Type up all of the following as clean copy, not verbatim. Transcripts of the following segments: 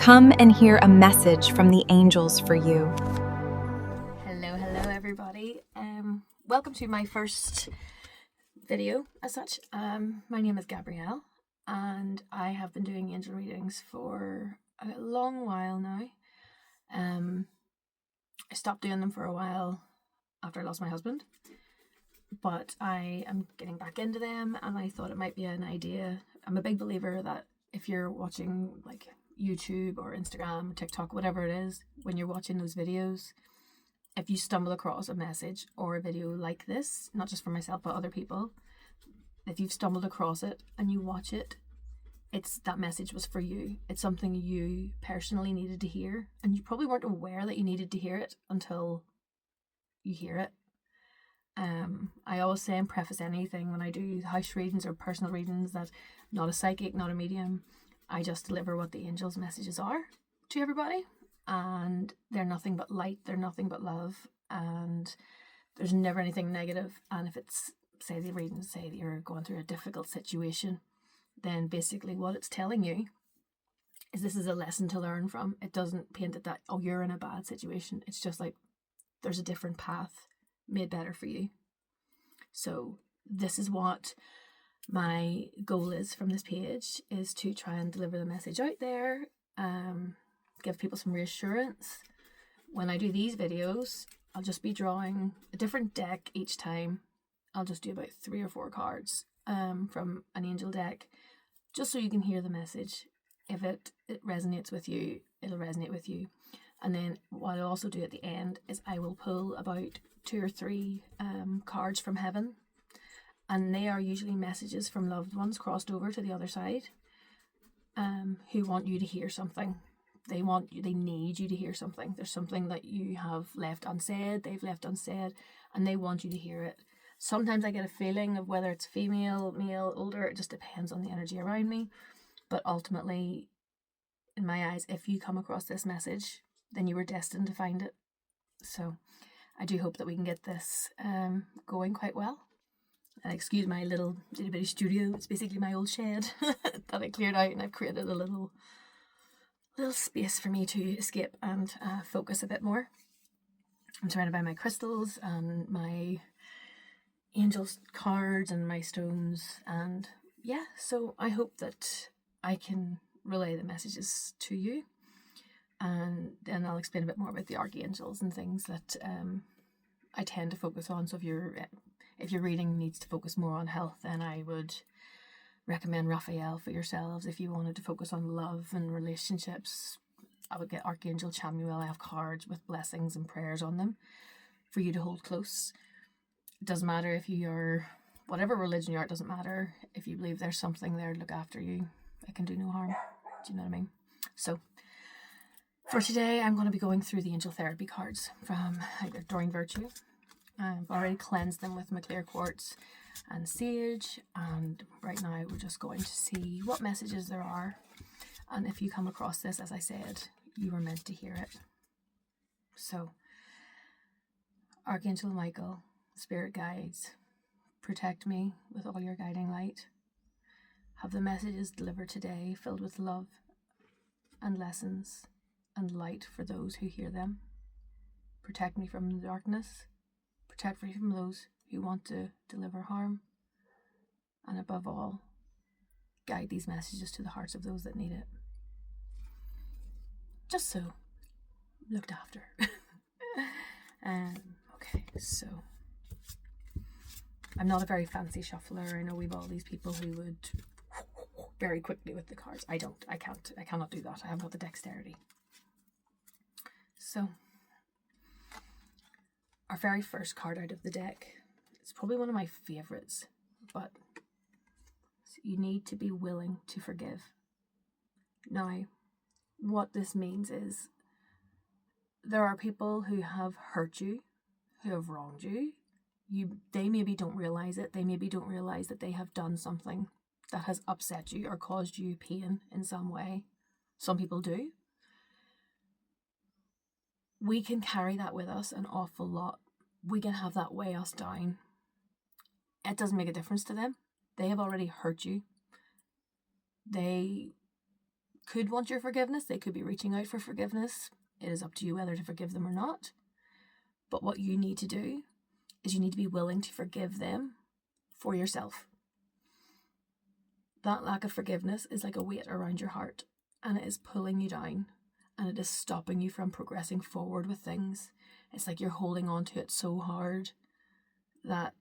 Come and hear a message from the angels for you. Hello everybody. Welcome to my first video as such. My name is Gabrielle and I have been doing angel readings for a long while now. I stopped doing them for a while after I lost my husband, but I am getting back into them and I thought it might be an idea. I'm a big believer that if you're watching like YouTube or Instagram, TikTok, whatever it is, when you're watching those videos, if you stumble across a message or a video like this, not just for myself but other people, if you've stumbled across it and you watch it, it's that message was for you. It's something you personally needed to hear, and you probably weren't aware that you needed to hear it until you hear it. I always say and preface anything when I do house readings or personal readings that I'm not a psychic, not a medium. I just deliver what the angels' messages are to everybody, and they're nothing but light, they're nothing but love, and there's never anything negative. And if it's, say the reading, say that you're going through a difficult situation, then basically what it's telling you is this is a lesson to learn from. It doesn't paint it that, oh, you're in a bad situation. It's just like there's a different path made better for you. So this is what my goal is from this page, is to try and deliver the message out there, give people some reassurance. When I do these videos, I'll just be drawing a different deck each time. I'll just do about 3 or 4 cards from an angel deck, just so you can hear the message. If it resonates with you, it'll resonate with you. And then what I'll also do at the end is I will pull about 2 or 3 cards from heaven, and they are usually messages from loved ones crossed over to the other side, who want you to hear something. They need you to hear something. There's something that you have left unsaid, they've left unsaid, and they want you to hear it. Sometimes I get a feeling of whether it's female, male, older, it just depends on the energy around me. But ultimately, in my eyes, if you come across this message, then you were destined to find it. So I do hope that we can get this going quite well. And excuse my little itty bitty studio. It's basically my old shed that I cleared out, and I've created a little space for me to escape and focus a bit more. I'm surrounded by my crystals and my angels cards and my stones, and yeah, so I hope that I can relay the messages to you, and then I'll explain a bit more about the archangels and things that I tend to focus on. So if your reading needs to focus more on health, then I would recommend Raphael for yourselves. If you wanted to focus on love and relationships, I would get Archangel Chamuel. I have cards with blessings and prayers on them for you to hold close. It doesn't matter if you're whatever religion you are, it doesn't matter. If you believe there's something there to look after you, it can do no harm. Do you know what I mean? So for today, I'm going to be going through the angel therapy cards from Doreen Virtue. I've already cleansed them with my clear quartz and sage, and right now we're just going to see what messages there are. And if you come across this, as I said, you were meant to hear it. So, Archangel Michael, spirit guides, protect me with all your guiding light. Have the messages delivered today filled with love and lessons and light for those who hear them. Protect me from the darkness. Protect me from those who want to deliver harm. And above all, guide these messages to the hearts of those that need it. Just so looked after. Okay, so I'm not a very fancy shuffler. I know we've all these people who would very quickly with the cards. I cannot do that. I have not the dexterity. So our very first card out of the deck, it's probably one of my favorites, but you need to be willing to forgive. Now, what this means is there are people who have hurt you, who have wronged you. They maybe don't realize it. They maybe don't realize that they have done something that has upset you or caused you pain in some way. Some people do. We can carry that with us an awful lot. We can have that weigh us down. It doesn't make a difference to them. They have already hurt you. They could want your forgiveness. They could be reaching out for forgiveness. It is up to you whether to forgive them or not. But what you need to do is you need to be willing to forgive them for yourself. That lack of forgiveness is like a weight around your heart, and it is pulling you down, and it is stopping you from progressing forward with things. It's like you're holding on to it so hard that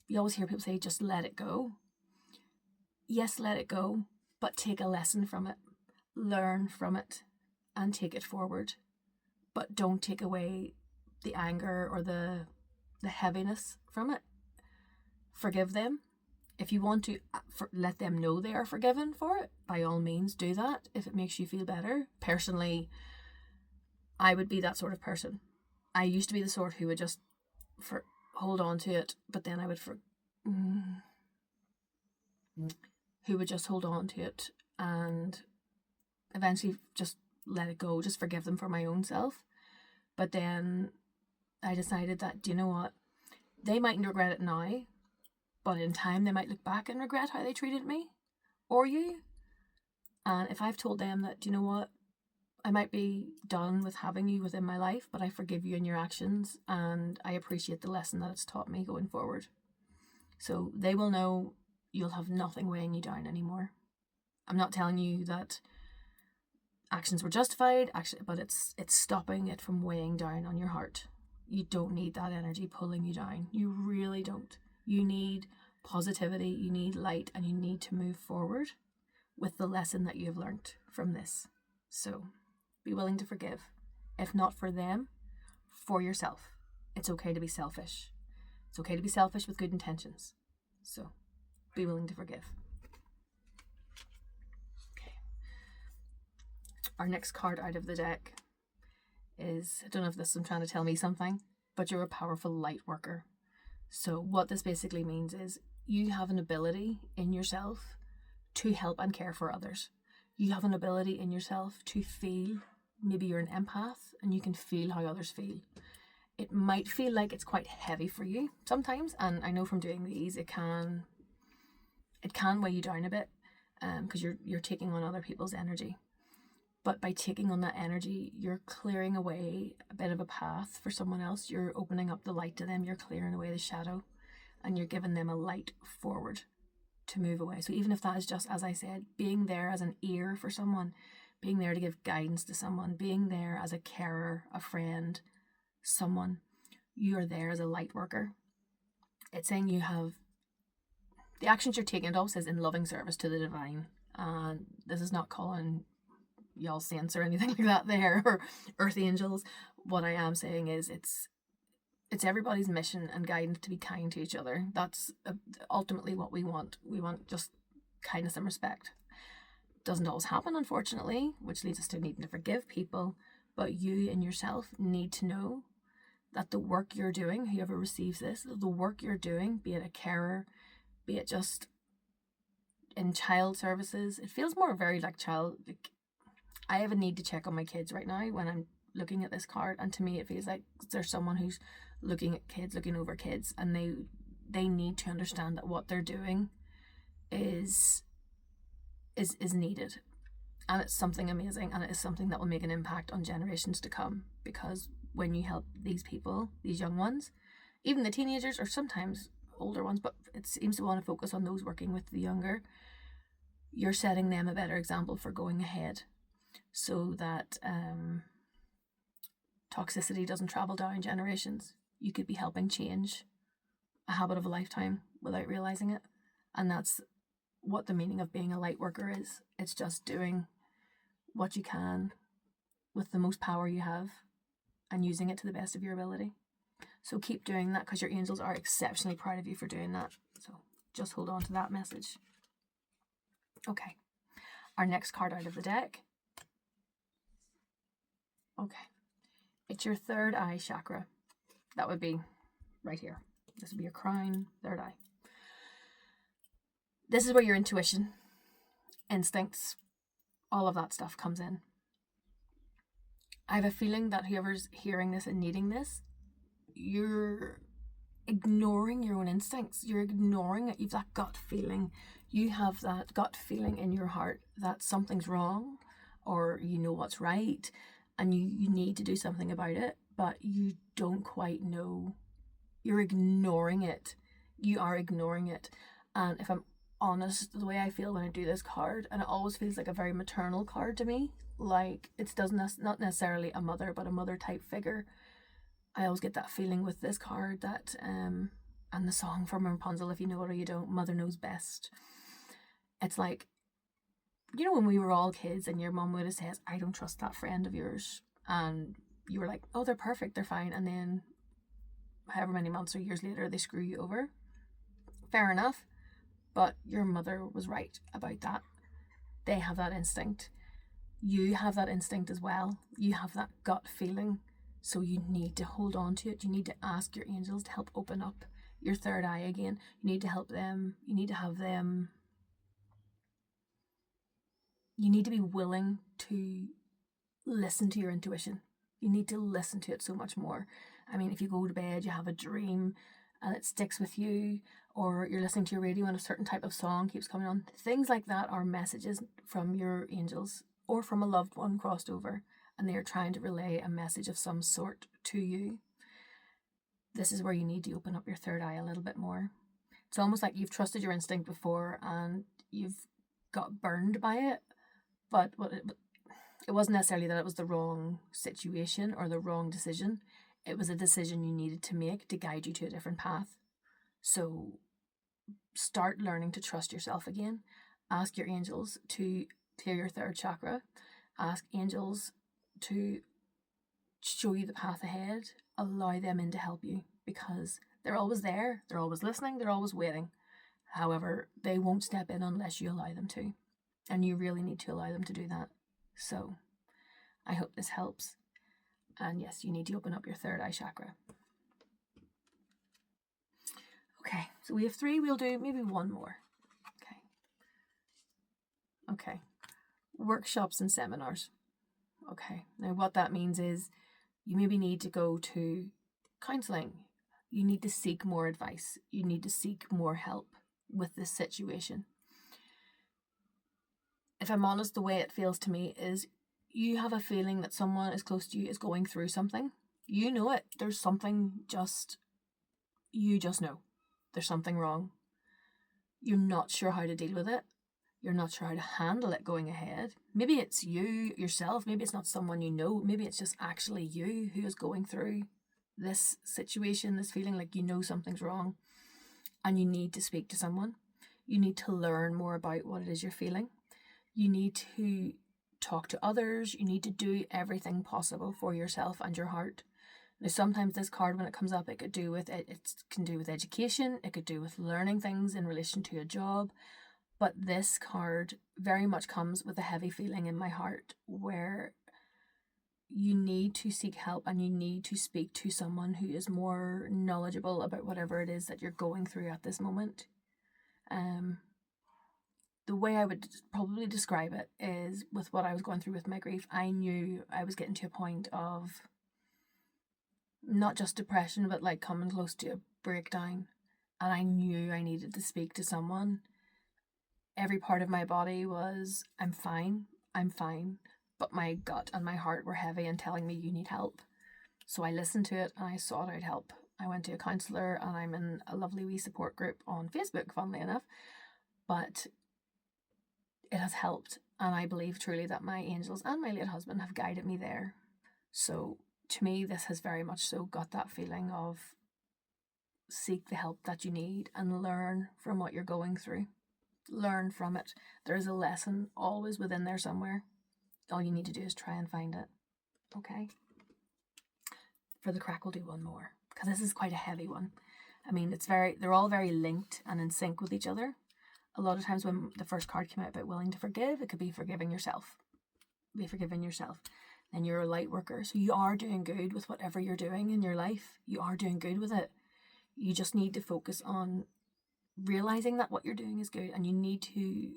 you always hear people say, just let it go. Yes, let it go, but take a lesson from it, learn from it, and take it forward. But don't take away the anger or the heaviness from it. Forgive them. If you want to let them know they are forgiven for it, by all means do that if it makes you feel better. Personally, I would be that sort of person. I used to be the sort who would just hold on to it, but then I would who would just hold on to it and eventually just let it go, just forgive them for my own self. But then I decided that, do you know what? They mightn't regret it now, but in time they might look back and regret how they treated me or you. And if I've told them that, do you know what? I might be done with having you within my life, but I forgive you in your actions, and I appreciate the lesson that it's taught me going forward. So they will know you'll have nothing weighing you down anymore. I'm not telling you that actions were justified, but it's stopping it from weighing down on your heart. You don't need that energy pulling you down. You really don't. You need positivity, you need light, and you need to move forward with the lesson that you have learned from this. So be willing to forgive. If not for them, for yourself. It's okay to be selfish. It's okay to be selfish with good intentions. So be willing to forgive. Okay. Our next card out of the deck is, I don't know if this is trying to tell me something, but you're a powerful light worker. So what this basically means is you have an ability in yourself to help and care for others. You have an ability in yourself to feel. Maybe you're an empath and you can feel how others feel. It might feel like it's quite heavy for you sometimes, and I know from doing these it can weigh you down a bit, because you're taking on other people's energy. But by taking on that energy, you're clearing away a bit of a path for someone else. You're opening up the light to them. You're clearing away the shadow, and you're giving them a light forward to move away. So even if that is just, as I said, being there as an ear for someone, being there to give guidance to someone, being there as a carer, a friend, someone, you are there as a light worker. It's saying you have the actions you're taking. It all says in loving service to the divine. And this is not calling y'all saints or anything like that there, or earth angels. What I am saying is it's everybody's mission and guidance to be kind to each other. That's ultimately what we want. We want just kindness and respect. Doesn't always happen, unfortunately, which leads us to needing to forgive people. But you and yourself need to know that the work you're doing, whoever receives this, the work you're doing, be it a carer, be it just in child services, it feels more very like child. Like, I have a need to check on my kids right now when I'm looking at this card, and to me it feels like there's someone who's looking at kids, looking over kids, and they need to understand that what they're doing is needed, and it's something amazing, and it is something that will make an impact on generations to come. Because when you help these people, these young ones, even the teenagers or sometimes older ones, but it seems to want to focus on those working with the younger, you're setting them a better example for going ahead, so that toxicity doesn't travel down generations. You could be helping change a habit of a lifetime without realizing it. And that's what the meaning of being a light worker is. It's just doing what you can with the most power you have and using it to the best of your ability. So keep doing that, because your angels are exceptionally proud of you for doing that. So just hold on to that message. Okay, our next card out of the deck. Okay, it's your third eye chakra. That would be right here. This would be your crown, third eye. This is where your intuition, instincts, all of that stuff comes in. I have a feeling that whoever's hearing this and needing this, you're ignoring your own instincts. You're ignoring it. You've that gut feeling. You have that gut feeling in your heart that something's wrong, or you know what's right, and you need to do something about it, but you don't quite know. You're ignoring it. You are ignoring it. And if I'm honest, the way I feel when I do this card, and it always feels like a very maternal card to me, like it doesn't, not necessarily a mother, but a mother type figure. I always get that feeling with this card that and the song from Rapunzel, if you know it or you don't, Mother Knows Best. It's like, you know, when we were all kids and your mum would have said, I don't trust that friend of yours, and you were like, oh, they're perfect, they're fine, and then however many months or years later they screw you over. Fair enough, but your mother was right about that. They have that instinct. You have that instinct as well. You have that gut feeling. So you need to hold on to it. You need to ask your angels to help open up your third eye again. You need to help them. You need to have them. You need to be willing to listen to your intuition. You need to listen to it so much more. I mean, if you go to bed, you have a dream and it sticks with you, or you're listening to your radio and a certain type of song keeps coming on. Things like that are messages from your angels or from a loved one crossed over, and they are trying to relay a message of some sort to you. This is where you need to open up your third eye a little bit more. It's almost like you've trusted your instinct before and you've got burned by it, but it wasn't necessarily that it was the wrong situation or the wrong decision. It was a decision you needed to make to guide you to a different path. So start learning to trust yourself again. Ask your angels to clear your third chakra. Ask angels to show you the path ahead. Allow them in to help you, because they're always there. They're always listening. They're always waiting. However, they won't step in unless you allow them to. And you really need to allow them to do that. So I hope this helps. And yes, you need to open up your third eye chakra. Okay, so we have 3. We'll do maybe 1 more. Okay. Workshops and seminars. Okay, now what that means is you maybe need to go to counselling. You need to seek more advice. You need to seek more help with this situation. If I'm honest, the way it feels to me is you have a feeling that someone is close to you is going through something. You know it. There's something you just know. There's something wrong. You're not sure how to deal with it. You're not sure how to handle it going ahead. Maybe it's you yourself. Maybe it's not someone you know. Maybe it's just actually you who is going through this situation, this feeling like you know something's wrong, and you need to speak to someone. You need to learn more about what it is you're feeling. You need to talk to others. You need to do everything possible for yourself and your heart. Now, sometimes this card, when it comes up, it can do with education. It could do with learning things in relation to a job. But this card very much comes with a heavy feeling in my heart where you need to seek help and you need to speak to someone who is more knowledgeable about whatever it is that you're going through at this moment. The way I would probably describe it is with what I was going through with my grief. I knew I was getting to a point of not just depression, but like coming close to a breakdown. And I knew I needed to speak to someone. Every part of my body was, I'm fine. But my gut and my heart were heavy and telling me you need help. So I listened to it and I sought out help. I went to a counsellor and I'm in a lovely wee support group on Facebook, funnily enough. But it has helped. And I believe truly that my angels and my late husband have guided me there. So to me, this has very much so got that feeling of seek the help that you need and learn from what you're going through. Learn from it. There is a lesson always within there somewhere. All you need to do is try and find it. Okay? For the crack, we'll do 1 more, because this is quite a heavy one. I mean, they're all very linked and in sync with each other. A lot of times when the first card came out about willing to forgive, it could be forgiving yourself. Be forgiving yourself. Then you're a light worker, so you are doing good with whatever you're doing in your life. You are doing good with it. You just need to focus on realizing that what you're doing is good, and you need to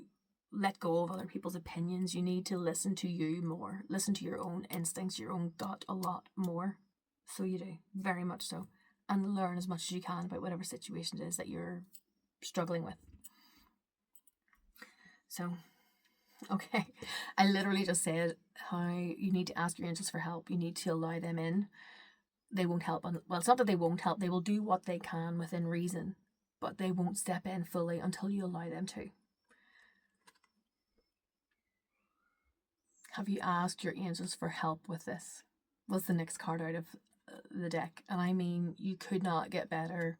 let go of other people's opinions. You need to listen to you more. Listen to your own instincts, your own gut a lot more. So you do, very much so. And learn as much as you can about whatever situation it is that you're struggling with. So Okay. I literally just said how you need to ask your angels for help. You need to allow them in. They won't help. Well, it's not that they won't help. They will do what they can within reason, but they won't step in fully until you allow them to. Have you asked your angels for help with this? Was the next card out of the deck. And I mean, you could not get better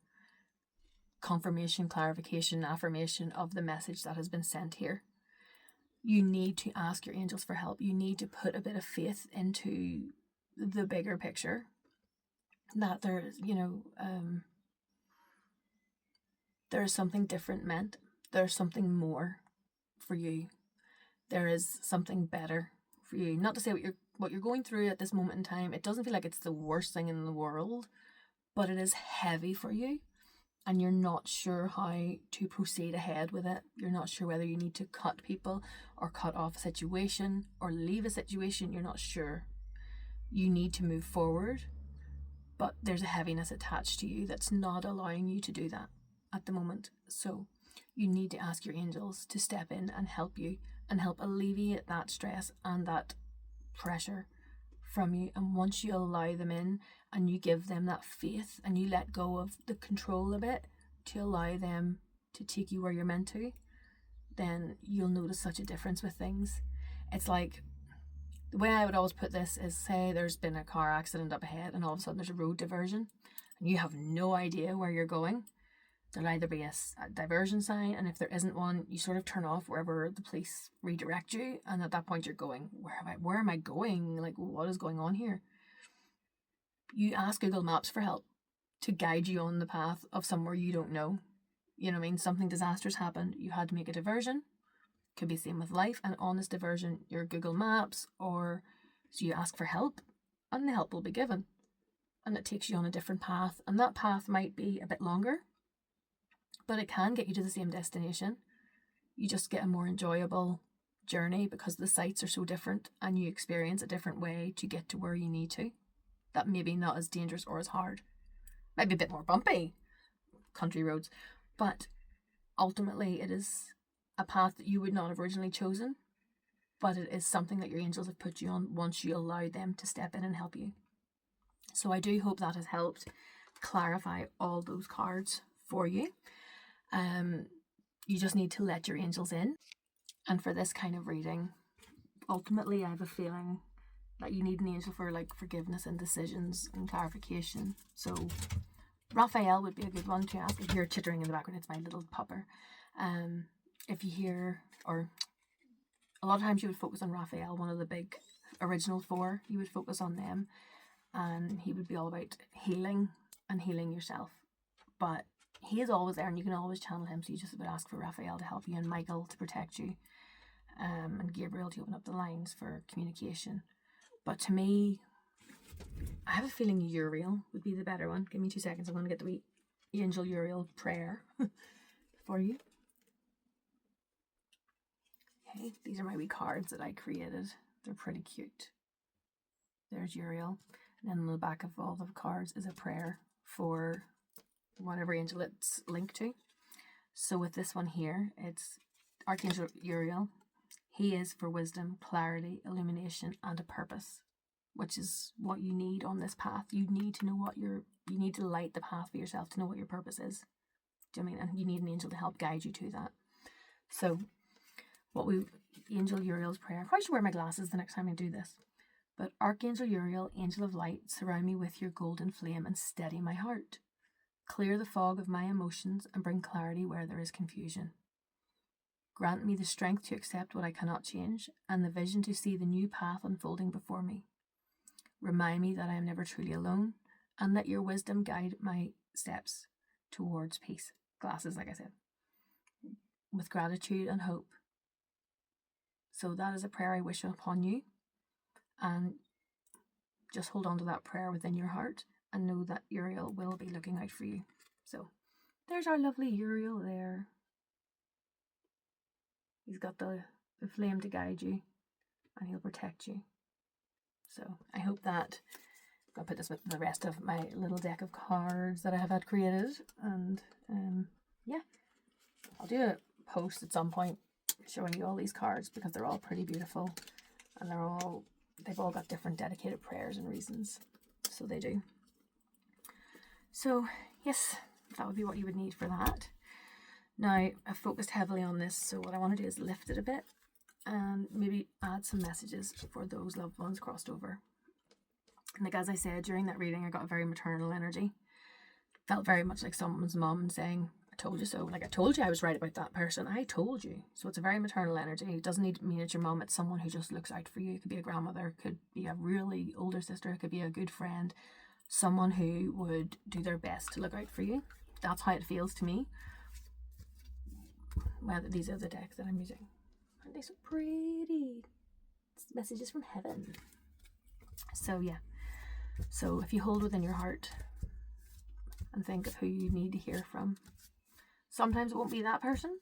confirmation, clarification, affirmation of the message that has been sent here. You need to ask your angels for help. You need to put a bit of faith into the bigger picture, that there's, there's something different meant. There's something more for you. There is something better for you. Not to say what you're going through at this moment in time, it doesn't feel like it's the worst thing in the world, but it is heavy for you. And you're not sure how to proceed ahead with it. You're not sure whether you need to cut people or cut off a situation or leave a situation. You're not sure. You need to move forward, but there's a heaviness attached to you that's not allowing you to do that at the moment. So you need to ask your angels to step in and help you and help alleviate that stress and that pressure from you. And once you allow them in and you give them that faith and you let go of the control a bit to allow them to take you where you're meant to, then you'll notice such a difference with things. It's like, the way I would always put this is, say there's been a car accident up ahead and all of a sudden there's a road diversion and you have no idea where you're going. There'll either be a diversion sign, and if there isn't one, you sort of turn off wherever the police redirect you, and at that point you're going, where am I going? Like, what is going on here? You ask Google Maps for help to guide you on the path of somewhere you don't know. You know what I mean? Something disastrous happened. You had to make a diversion. Could be the same with life. And on this diversion, your Google Maps, or so you ask for help, and the help will be given. And it takes you on a different path. And that path might be a bit longer, but it can get you to the same destination. You just get a more enjoyable journey because the sights are so different and you experience a different way to get to where you need to. That maybe not as dangerous or as hard. Might be a bit more bumpy, country roads, but ultimately it is a path that you would not have originally chosen, but it is something that your angels have put you on once you allow them to step in and help you. So I do hope that has helped clarify all those cards for you. You just need to let your angels in. And for this kind of reading, ultimately I have a feeling that you need an angel for like forgiveness and decisions and clarification. So Raphael would be a good one to ask. If you hear chittering in the background, it's my little pupper. If you hear, or a lot of times you would focus on Raphael, one of the big original four, you would focus on them, and he would be all about healing and healing yourself. But he is always there and you can always channel him, so you just would ask for Raphael to help you and Michael to protect you, and Gabriel to open up the lines for communication. But to me, I have a feeling Uriel would be the better one. Give me 2 seconds, I'm going to get the wee angel Uriel prayer for you. Okay, these are my wee cards that I created. They're pretty cute. There's Uriel, and then on the back of all the cards is a prayer for whatever angel it's linked to. So with this one here, it's Archangel Uriel. He is for wisdom, clarity, illumination, and a purpose, which is what you need on this path. You need to know you need to light the path for yourself to know what your purpose is. Do you know what I mean? And you need an angel to help guide you to that. So Angel Uriel's prayer. I probably should wear my glasses the next time I do this. But Archangel Uriel, angel of light, surround me with your golden flame and steady my heart. Clear the fog of my emotions and bring clarity where there is confusion. Grant me the strength to accept what I cannot change and the vision to see the new path unfolding before me. Remind me that I am never truly alone and let your wisdom guide my steps towards peace. Glasses, like I said. With gratitude and hope. So that is a prayer I wish upon you. And just hold on to that prayer within your heart and know that Uriel will be looking out for you. So there's our lovely Uriel there. He's got the flame to guide you and he'll protect you. So I hope that I'll put this with the rest of my little deck of cards that I have had created. And yeah, I'll do a post at some point showing you all these cards because they're all pretty beautiful, and they've all got different dedicated prayers and reasons. So they do. So yes, that would be what you would need for that. Now, I've focused heavily on this, so what I want to do is lift it a bit and maybe add some messages for those loved ones crossed over. And like as I said, during that reading, I got a very maternal energy. Felt very much like someone's mum saying, I told you so. Like, I told you I was right about that person. I told you. So it's a very maternal energy. It doesn't need to mean it's your mum. It's someone who just looks out for you. It could be a grandmother. It could be a really older sister. It could be a good friend. Someone who would do their best to look out for you. That's how it feels to me. Well, these are the decks that I'm using. Aren't they so pretty? It's messages from heaven. So yeah. So if you hold within your heart and think of who you need to hear from. Sometimes it won't be that person.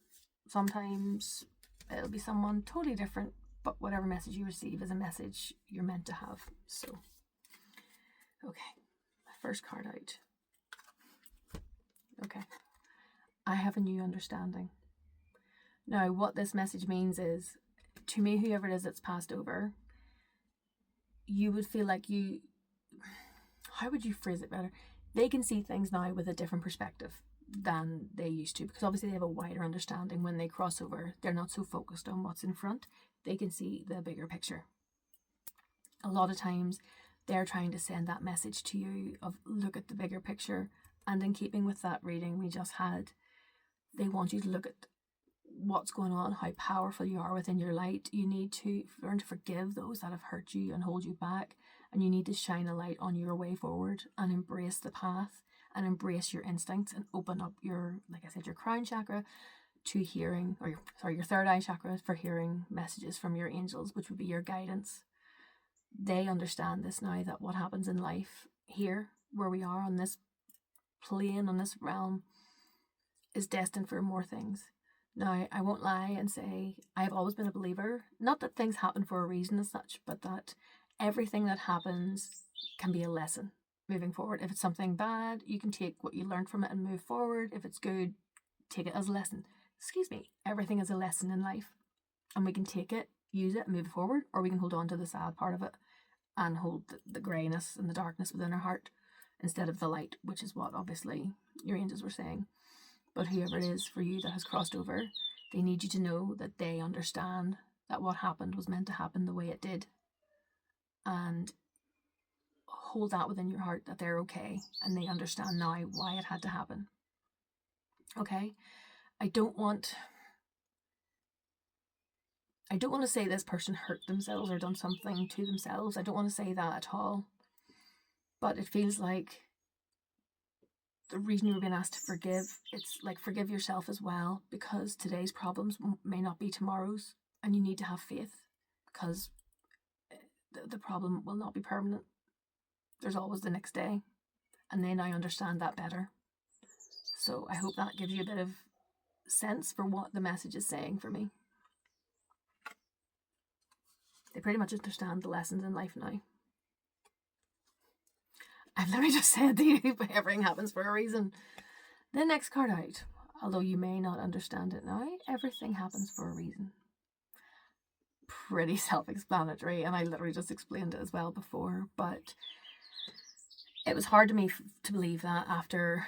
Sometimes it'll be someone totally different. But whatever message you receive is a message you're meant to have. So, okay. First card out. Okay. I have a new understanding. Now, what this message means is, to me, whoever it is that's passed over, you would feel like how would you phrase it better? They can see things now with a different perspective than they used to, because obviously they have a wider understanding. When they cross over, they're not so focused on what's in front. They can see the bigger picture. A lot of times they're trying to send that message to you of look at the bigger picture. And in keeping with that reading we just had, they want you to look at what's going on, how powerful you are within your light. You need to learn to forgive those that have hurt you and hold you back. And you need to shine a light on your way forward and embrace the path and embrace your instincts and open up your, like I said, your crown chakra to hearing, your third eye chakra for hearing messages from your angels, which would be your guidance. They understand this now, that what happens in life here, where we are on this plane, on this realm, is destined for more things. Now, I won't lie and say I've always been a believer, not that things happen for a reason as such, but that everything that happens can be a lesson moving forward. If it's something bad, you can take what you learned from it and move forward. If it's good, take it as a lesson. Everything is a lesson in life, and we can take it, use it, and move forward, or we can hold on to the sad part of it and hold the greyness and the darkness within our heart instead of the light, which is what obviously your angels were saying. But whoever it is for you that has crossed over, they need you to know that they understand that what happened was meant to happen the way it did. And hold that within your heart, that they're okay and they understand now why it had to happen. Okay? I don't want to say this person hurt themselves or done something to themselves. I don't want to say that at all. But it feels like the reason you were being asked to forgive, it's like forgive yourself as well, because today's problems may not be tomorrow's, and you need to have faith, because the problem will not be permanent. There's always the next day, and they now understand that better. So I hope that gives you a bit of sense for what the message is saying for me. They pretty much understand the lessons in life now. I've literally just said to you, but everything happens for a reason. The next card out, although you may not understand it now, everything happens for a reason. Pretty self-explanatory, and I literally just explained it as well before, but it was hard to me to believe that after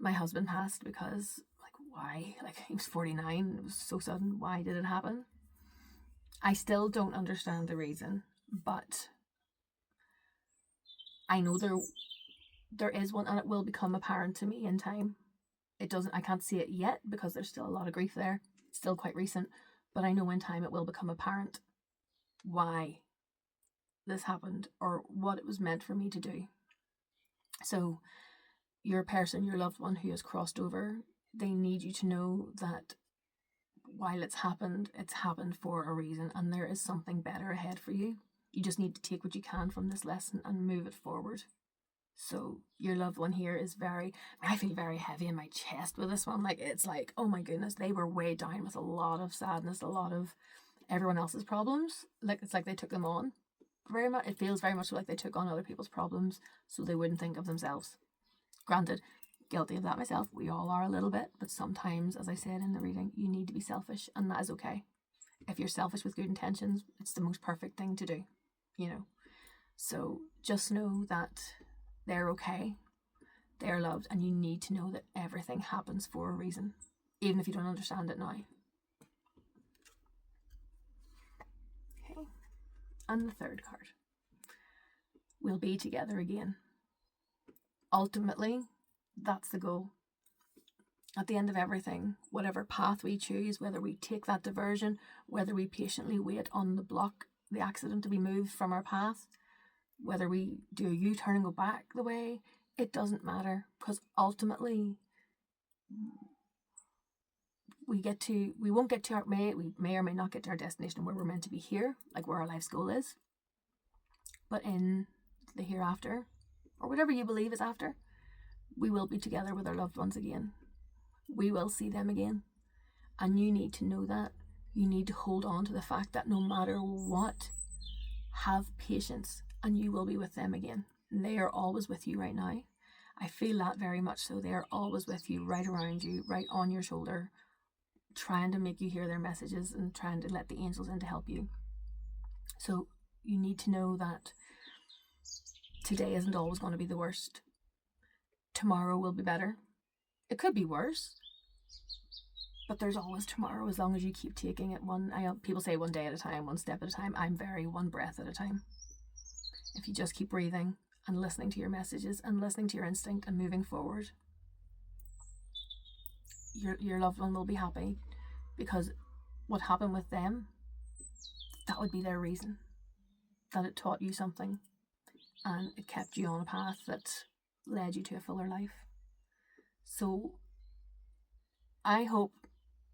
my husband passed, because why? He was 49, it was so sudden. Why did it happen? I still don't understand the reason, but I know there is one, and it will become apparent to me in time. I can't see it yet because there's still a lot of grief there. It's still quite recent, but I know in time it will become apparent why this happened or what it was meant for me to do. So your person, your loved one who has crossed over, they need you to know that while it's happened for a reason, and there is something better ahead for you. You just need to take what you can from this lesson and move it forward. So your loved one here is I feel very heavy in my chest with this one. It's like, oh my goodness, they were way down with a lot of sadness, a lot of everyone else's problems. It's like they took them on. It feels very much like they took on other people's problems so they wouldn't think of themselves. Granted, guilty of that myself. We all are a little bit, but sometimes, as I said in the reading, you need to be selfish, and that is okay. If you're selfish with good intentions, it's the most perfect thing to do, you know. So just know that they're okay, they're loved, and you need to know that everything happens for a reason, even if you don't understand it now. Okay, and the third card. We'll be together again. Ultimately, that's the goal. At the end of everything, whatever path we choose, whether we take that diversion, whether we patiently wait on the accident to be moved from our path, whether we do a U-turn and go back the way, it doesn't matter, because ultimately we may or may not get to our destination where we're meant to be here, like where our life's goal is. But in the hereafter, or whatever you believe is after, we will be together with our loved ones again. We will see them again. And you need to know that. You need to hold on to the fact that no matter what, have patience, and you will be with them again. And they are always with you right now. I feel that very much so. They are always with you, right around you, right on your shoulder, trying to make you hear their messages and trying to let the angels in to help you. So you need to know that today isn't always going to be the worst. Tomorrow will be better. It could be worse, but there's always tomorrow as long as you keep taking it people say one day at a time, one step at a time. I'm very one breath at a time. If you just keep breathing and listening to your messages and listening to your instinct and moving forward, your loved one will be happy, because what happened with them, that would be their reason, that it taught you something and it kept you on a path that led you to a fuller life. So I hope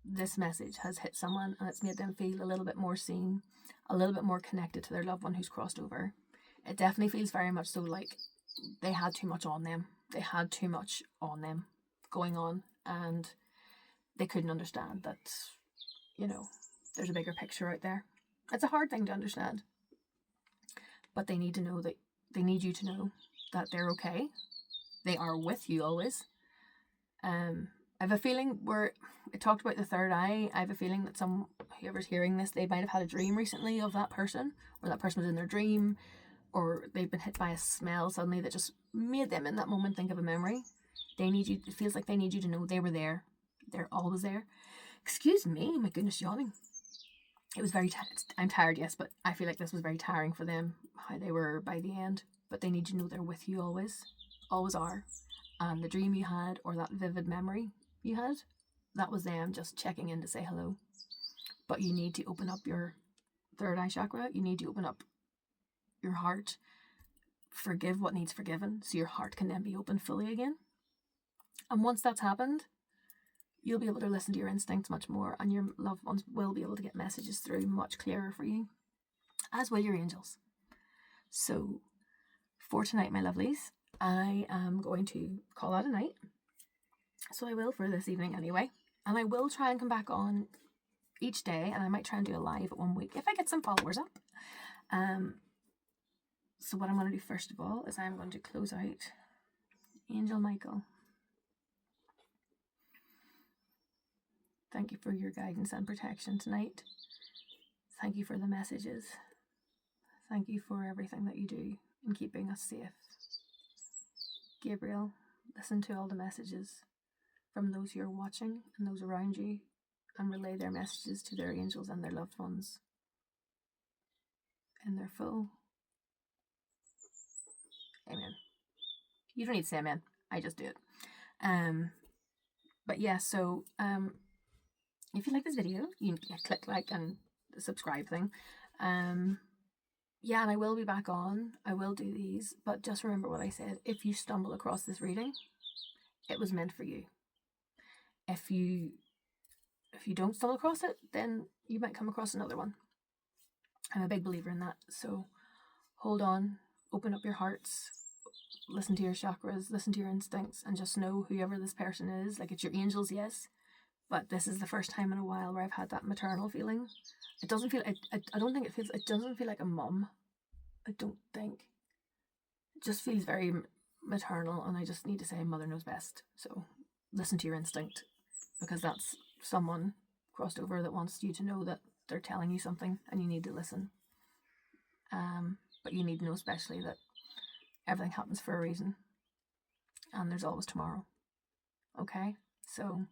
this message has hit someone and it's made them feel a little bit more seen, a little bit more connected to their loved one who's crossed over. It definitely feels very much so like they had too much on them. They had too much on them going on, and they couldn't understand that, there's a bigger picture out there. It's a hard thing to understand, but they need you to know that they're okay. They are with you always. I have a feeling it talked about the third eye. I have a feeling that whoever's hearing this, they might have had a dream recently of that person, or that person was in their dream, or they've been hit by a smell suddenly that just made them in that moment think of a memory. They need you. It feels like they need you to know they were there. They're always there. Excuse me, my goodness, yawning. It was very I'm tired, yes, but I feel like this was very tiring for them, how they were by the end. But they need you to know they're with you always. Always are. And the dream you had, or that vivid memory you had, that was them just checking in to say hello. But you need to open up your third eye chakra. You need to open up your heart. Forgive what needs forgiven, so your heart can then be open fully again. And once that's happened, you'll be able to listen to your instincts much more, and your loved ones will be able to get messages through much clearer for you, as will your angels. So for tonight, my lovelies, I am going to call that a night. So I will for this evening anyway. And I will try and come back on each day, and I might try and do a live 1 week if I get some followers up. So what I'm going to do first of all is I'm going to close out Angel Michael. Thank you for your guidance and protection tonight. Thank you for the messages. Thank you for everything that you do in keeping us safe. Gabriel, listen to all the messages from those who are watching and those around you, and relay their messages to their angels and their loved ones in their full. Amen. You don't need to say amen. I just do it. But yeah, so if you like this video, you click like and the subscribe thing. Yeah, and I will be back on. I will do these, but just remember what I said. If you stumble across this reading, it was meant for you. If you don't stumble across it, then you might come across another one. I'm a big believer in that. So hold on, open up your hearts, listen to your chakras, listen to your instincts, and just know whoever this person is. Like, it's your angels, yes, but this is the first time in a while where I've had that maternal feeling. It doesn't feel, it doesn't feel like a mum. I don't think. It just feels very maternal, and I just need to say mother knows best. So listen to your instinct, because that's someone crossed over that wants you to know that they're telling you something and you need to listen. But you need to know especially that everything happens for a reason and there's always tomorrow. Okay? So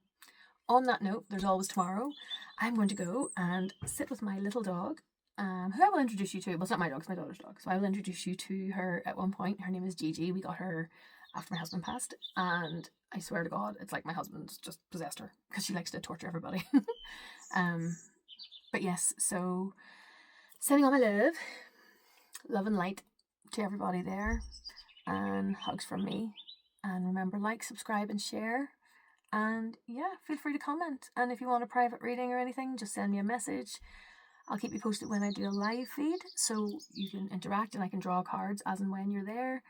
on that note, there's always tomorrow. I'm going to go and sit with my little dog, who I will introduce you to. Well, it's not my dog, it's my daughter's dog. So I will introduce you to her at one point. Her name is Gigi. We got her after my husband passed, and I swear to God, it's like my husband's just possessed her because she likes to torture everybody. But yes, so sending all my love and light to everybody there, and hugs from me. And remember, like, subscribe, and share. And yeah, feel free to comment. And if you want a private reading or anything, just send me a message. I'll keep you posted when I do a live feed, so you can interact and I can draw cards as and when you're there.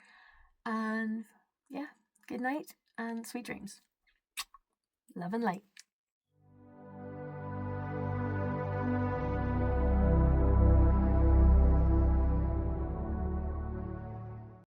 And yeah, good night and sweet dreams. Love and light.